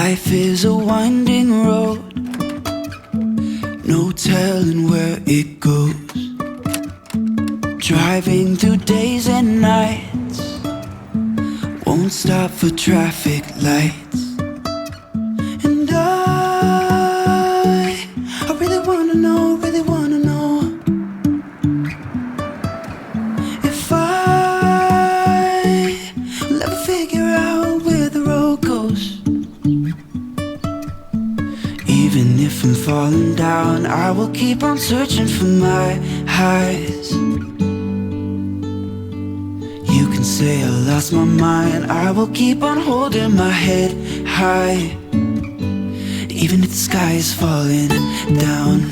Life is a winding road, no telling where it goes. Driving through days and nights, won't stop for traffic lights. And I really wanna know, if I'll ever figure out where the road goes. Even if I'm falling down, I will keep on searching for my highs. You can say I lost my mind, I will keep on holding my head high. Even if the sky is falling down.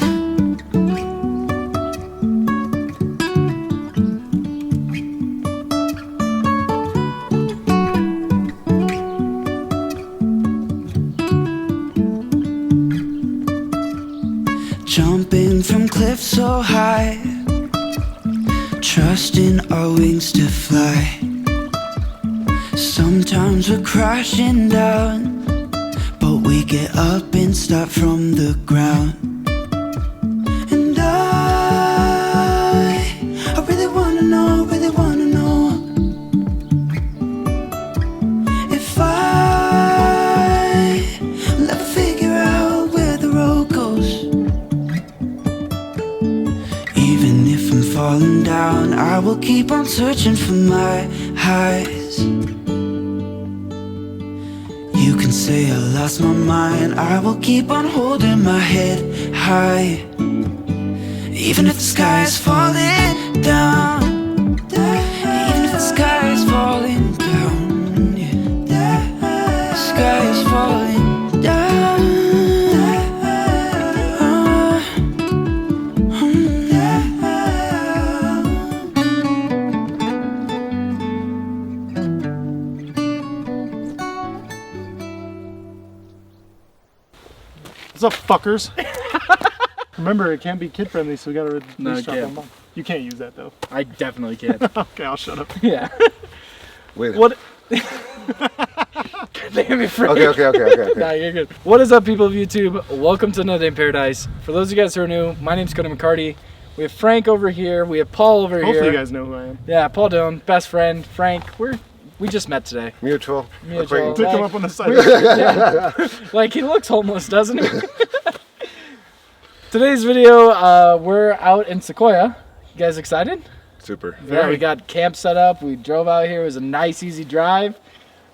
Jumping from cliffs so high, trusting our wings to fly. Sometimes we're crashing down, but we get up and start from the ground. And I really wanna know, if I'll ever figure out where the road goes. Even if I'm falling down, I will keep on searching for my highs. You can say I lost my mind, I will keep on holding my head high. Even if the sky is falling down, even if the sky is falling down, yeah. The sky is falling down. What's up, fuckers? Remember, it can't be kid friendly, so we gotta No, it strap can't. them on. You can't use that though. I definitely can. Okay, I'll shut up. Yeah. Wait. What? Damn it, Frank. Okay. Nah, you're good. What is up, people of YouTube? Welcome to Another Day in Paradise. For those of you guys who are new, my name's Cody McCarty. We have Frank over here. We have Paul over here. Hopefully you guys know who I am. Yeah, Paul Doan, best friend. Frank, we just met today. Mutual. Mutual. Pick him up on the side. Yeah. Like, he looks homeless, doesn't he? Today's video, we're out in Sequoia. You guys excited? Super. Yeah, we got camp set up. We drove out here. It was a nice, easy drive.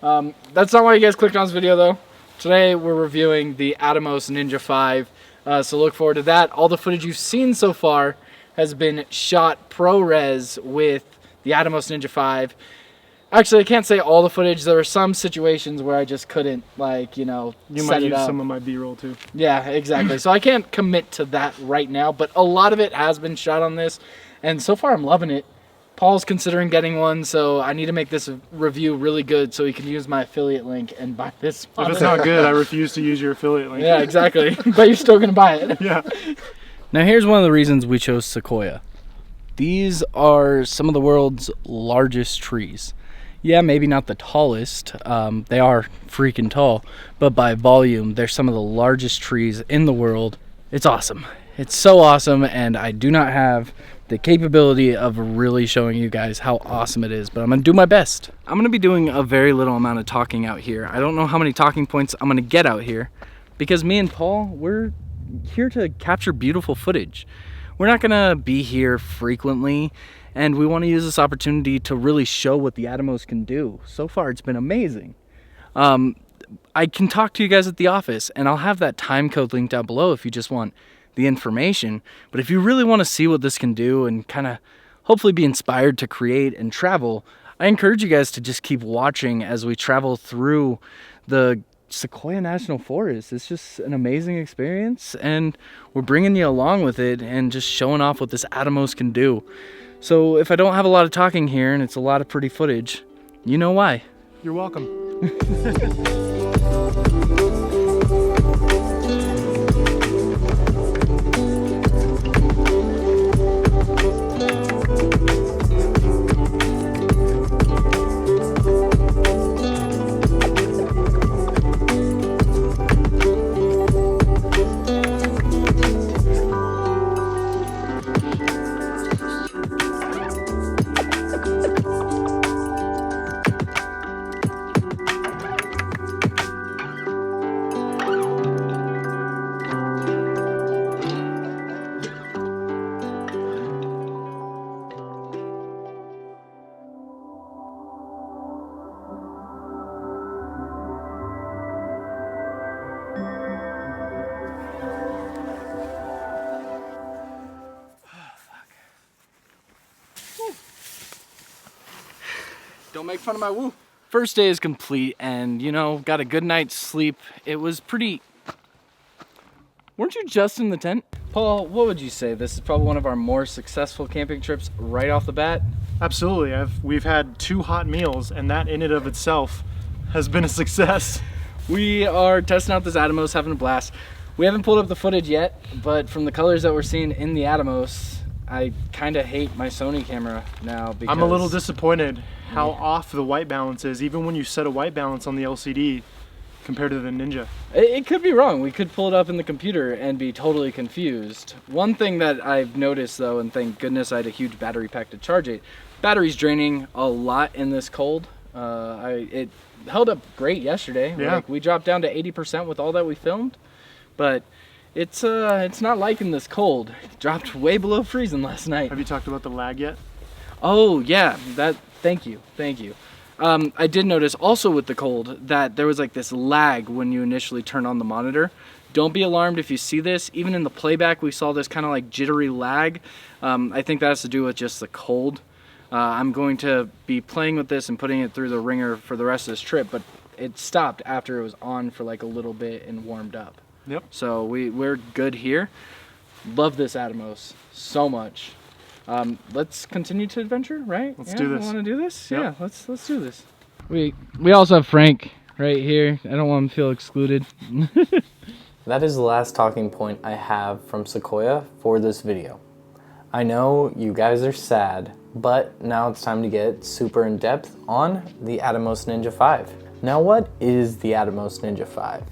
That's not why you guys clicked on this video, though. Today, we're reviewing the Atomos Ninja V. So look forward to that. All the footage you've seen so far has been shot ProRes with the Atomos Ninja V. Actually, I can't say all the footage. There were some situations where I just couldn't, like, you know, You set might it use up. some of my B-roll too. Yeah, exactly. So I can't commit to that right now, but a lot of it has been shot on this, and so far I'm loving it. Paul's considering getting one, so I need to make this review really good so he can use my affiliate link and buy this. If it's not good, I refuse to use your affiliate link. Yeah, exactly. But you're still gonna buy it. Yeah. Now here's one of the reasons we chose Sequoia. These are some of the world's largest trees. Yeah, maybe not the tallest. They are freaking tall, but by volume, they're some of the largest trees in the world. It's awesome. It's so awesome, and I do not have the capability of really showing you guys how awesome it is, but I'm gonna do my best. I'm gonna be doing a very little amount of talking out here. I don't know how many talking points I'm gonna get out here, because me and Paul, we're here to capture beautiful footage. We're not gonna be here frequently, and we want to use this opportunity to really show what the Atomos can do. So far, it's been amazing. I can talk to you guys at the office, and I'll have that time code linked down below if you just want the information. But if you really want to see what this can do and kind of hopefully be inspired to create and travel, I encourage you guys to just keep watching as we travel through the Sequoia National Forest. It's just an amazing experience, and we're bringing you along with it and just showing off what this Atomos can do. So if I don't have a lot of talking here and it's a lot of pretty footage, you know why. You're welcome. Don't make fun of my woo. First day is complete and, you know, got a good night's sleep. It was pretty... Weren't you just in the tent? Paul, what would you say? This is probably one of our more successful camping trips right off the bat? Absolutely. We've had 2 hot meals, and that in and of itself has been a success. We are testing out this Atomos, having a blast. We haven't pulled up the footage yet, but from the colors that we're seeing in the Atomos, I kind of hate my Sony camera now because... I'm a little disappointed how off the white balance is, even when you set a white balance on the LCD compared to the Ninja. It could be wrong. We could pull it up in the computer and be totally confused. One thing that I've noticed though, and thank goodness I had a huge battery pack to charge it, battery's draining a lot in this cold. It held up great yesterday. Yeah. Like we dropped down to 80% with all that we filmed, but it's not liking this cold. It dropped way below freezing last night. Have you talked about the lag yet? Oh yeah, thank you. I did notice also with the cold that there was like this lag when you initially turn on the monitor. Don't be alarmed if you see this. Even in the playback, we saw this kind of like jittery lag. I think that has to do with just the cold. I'm going to be playing with this and putting it through the ringer for the rest of this trip, but it stopped after it was on for like a little bit and warmed up. Yep. So we're good here. Love this Atomos so much. Let's continue to adventure, right? Let's do this. Want to do this? Yep. Yeah, let's do this. We also have Frank right here. I don't want him to feel excluded. That is the last talking point I have from Sequoia for this video. I know you guys are sad, but now it's time to get super in depth on the Atomos Ninja V. Now what is the Atomos Ninja V?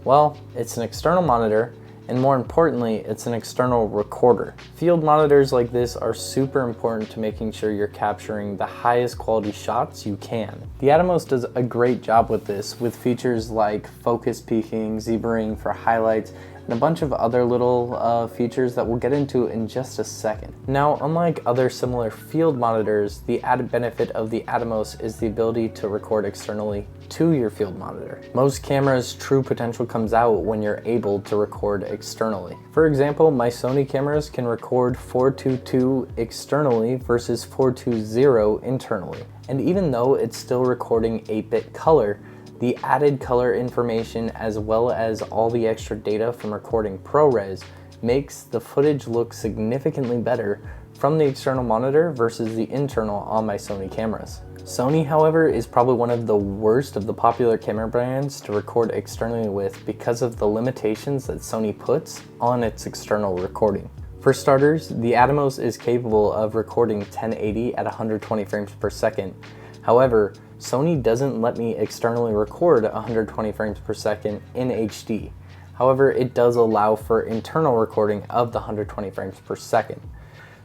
Well, it's an external monitor, and more importantly, it's an external recorder. Field monitors like this are super important to making sure you're capturing the highest quality shots you can. The Atomos does a great job with this, with features like focus peaking, zebraing for highlights, and a bunch of other little features that we'll get into in just a second. Now, unlike other similar field monitors, the added benefit of the Atomos is the ability to record externally to your field monitor. Most cameras' true potential comes out when you're able to record externally. For example, my Sony cameras can record 422 externally versus 420 internally. And even though it's still recording 8-bit color, the added color information as well as all the extra data from recording ProRes makes the footage look significantly better from the external monitor versus the internal on my Sony cameras. Sony, however, is probably one of the worst of the popular camera brands to record externally with because of the limitations that Sony puts on its external recording. For starters, the Atomos is capable of recording 1080 at 120 frames per second. However, Sony doesn't let me externally record 120 frames per second in HD. However, it does allow for internal recording of the 120 frames per second.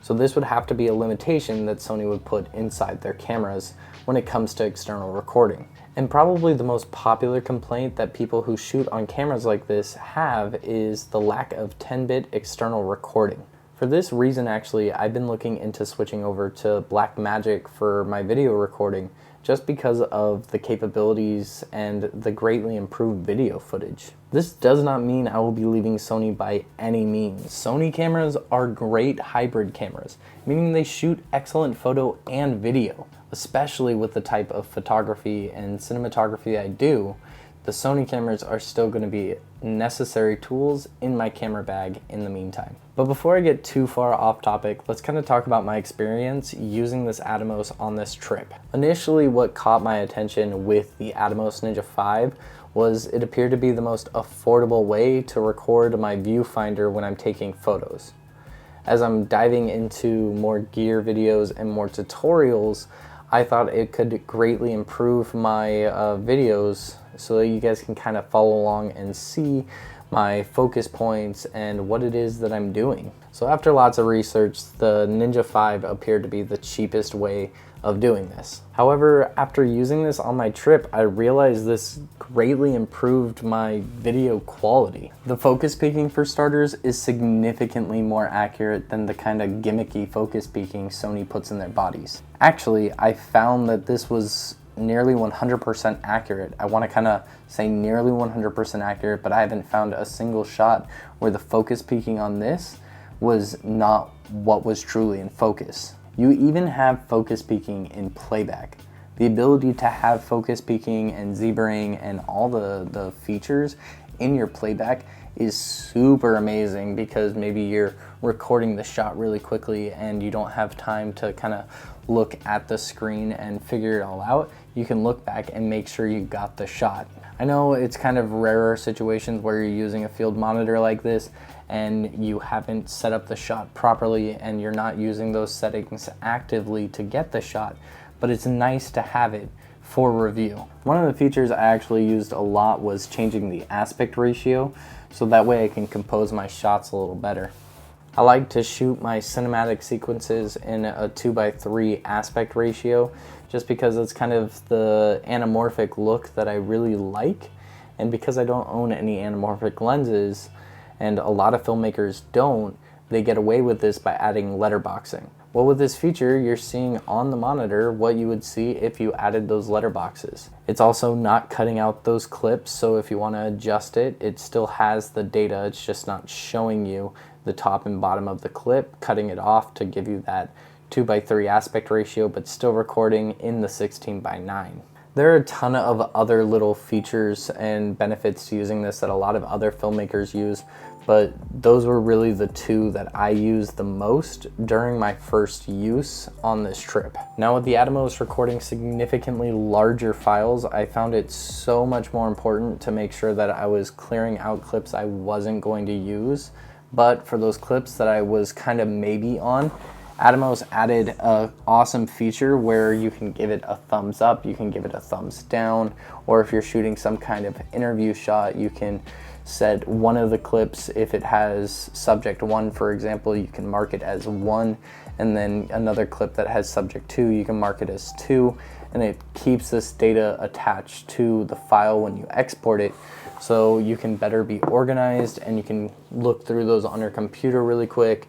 So this would have to be a limitation that Sony would put inside their cameras when it comes to external recording. And probably the most popular complaint that people who shoot on cameras like this have is the lack of 10-bit external recording. For this reason, actually, I've been looking into switching over to Blackmagic for my video recording just because of the capabilities and the greatly improved video footage. This does not mean I will be leaving Sony by any means. Sony cameras are great hybrid cameras, meaning they shoot excellent photo and video. Especially with the type of photography and cinematography I do, the Sony cameras are still going to be necessary tools in my camera bag in the meantime. But before I get too far off topic, let's kind of talk about my experience using this Atomos on this trip. Initially, what caught my attention with the Atomos Ninja V was it appeared to be the most affordable way to record my viewfinder when I'm taking photos. As I'm diving into more gear videos and more tutorials, I thought it could greatly improve my videos so that you guys can kind of follow along and see my focus points and what it is that I'm doing. So after lots of research, the Ninja V appeared to be the cheapest way of doing this. However, after using this on my trip, I realized this greatly improved my video quality. The focus peaking, for starters, is significantly more accurate than the kind of gimmicky focus peaking Sony puts in their bodies. Actually, I found that this was nearly 100% accurate. I want to kind of say nearly 100% accurate, but I haven't found a single shot where the focus peaking on this was not what was truly in focus. You even have focus peaking in playback. The ability to have focus peaking and zebraing and all the features in your playback is super amazing, because maybe you're recording the shot really quickly and you don't have time to kind of look at the screen and figure it all out. You can look back and make sure you got the shot. I know it's kind of rarer situations where you're using a field monitor like this and you haven't set up the shot properly and you're not using those settings actively to get the shot, but it's nice to have it for review. One of the features I actually used a lot was changing the aspect ratio, so that way I can compose my shots a little better. I like to shoot my cinematic sequences in a 2:3 aspect ratio, just because it's kind of the anamorphic look that I really like, and because I don't own any anamorphic lenses, and a lot of filmmakers don't, they get away with this by adding letterboxing. Well, with this feature, you're seeing on the monitor what you would see if you added those letterboxes. It's also not cutting out those clips, so if you want to adjust it, it still has the data, it's just not showing you the top and bottom of the clip, cutting it off to give you that 2:3 aspect ratio, but still recording in the 16:9. There are a ton of other little features and benefits to using this that a lot of other filmmakers use, but those were really the two that I used the most during my first use on this trip. Now, with the Atomos recording significantly larger files, I found it so much more important to make sure that I was clearing out clips I wasn't going to use, but for those clips that I was kind of maybe on, Atomos added an awesome feature where you can give it a thumbs up, you can give it a thumbs down, or if you're shooting some kind of interview shot, you can set one of the clips, if it has subject 1, for example, you can mark it as 1, and then another clip that has subject 2, you can mark it as 2, and it keeps this data attached to the file when you export it, so you can better be organized and you can look through those on your computer really quick.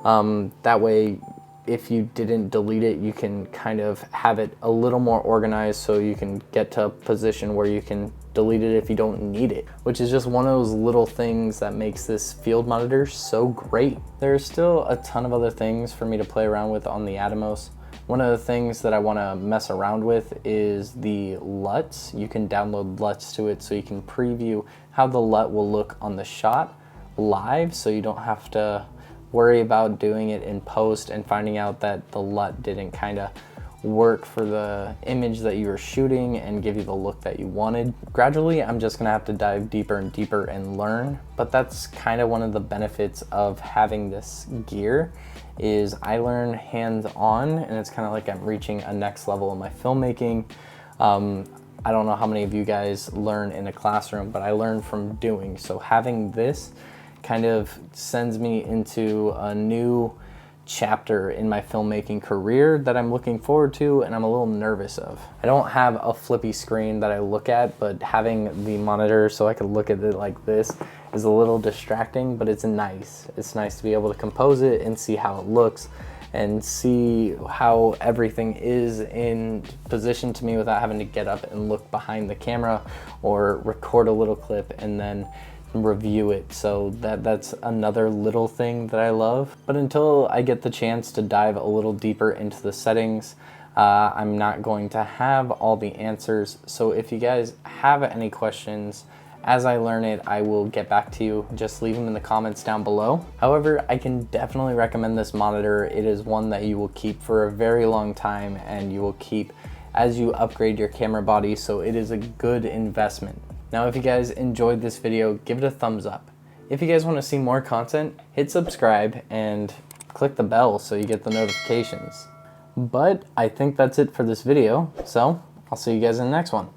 That way, if you didn't delete it, you can kind of have it a little more organized, so you can get to a position where you can delete it if you don't need it, which is just one of those little things that makes this field monitor so great. There's still a ton of other things for me to play around with on the Atomos. One of the things that I want to mess around with is the LUTs. You can download LUTs to it, so you can preview how the LUT will look on the shot live, so you don't have to worry about doing it in post and finding out that the LUT didn't kind of work for the image that you were shooting and give you the look that you wanted. Gradually, I'm just gonna have to dive deeper and deeper and learn, but that's kind of one of the benefits of having this gear, is I learn hands-on, and it's kind of like I'm reaching a next level in my filmmaking. I don't know how many of you guys learn in a classroom, but I learn from doing. So having this kind of sends me into a new chapter in my filmmaking career that I'm looking forward to and I'm a little nervous of. I don't have a flippy screen that I look at, but having the monitor so I can look at it like this is a little distracting, but it's nice. It's nice to be able to compose it and see how it looks and see how everything is in position to me without having to get up and look behind the camera or record a little clip and then review it. So that's another little thing that I love. But until I get the chance to dive a little deeper into the settings, I'm not going to have all the answers. So if you guys have any questions, as I learn it, I will get back to you. Just leave them in the comments down below. However, I can definitely recommend this monitor. It is one that you will keep for a very long time and you will keep as you upgrade your camera body, so it is a good investment. Now, if you guys enjoyed this video, give it a thumbs up. If you guys want to see more content, hit subscribe and click the bell so you get the notifications. But I think that's it for this video, so I'll see you guys in the next one.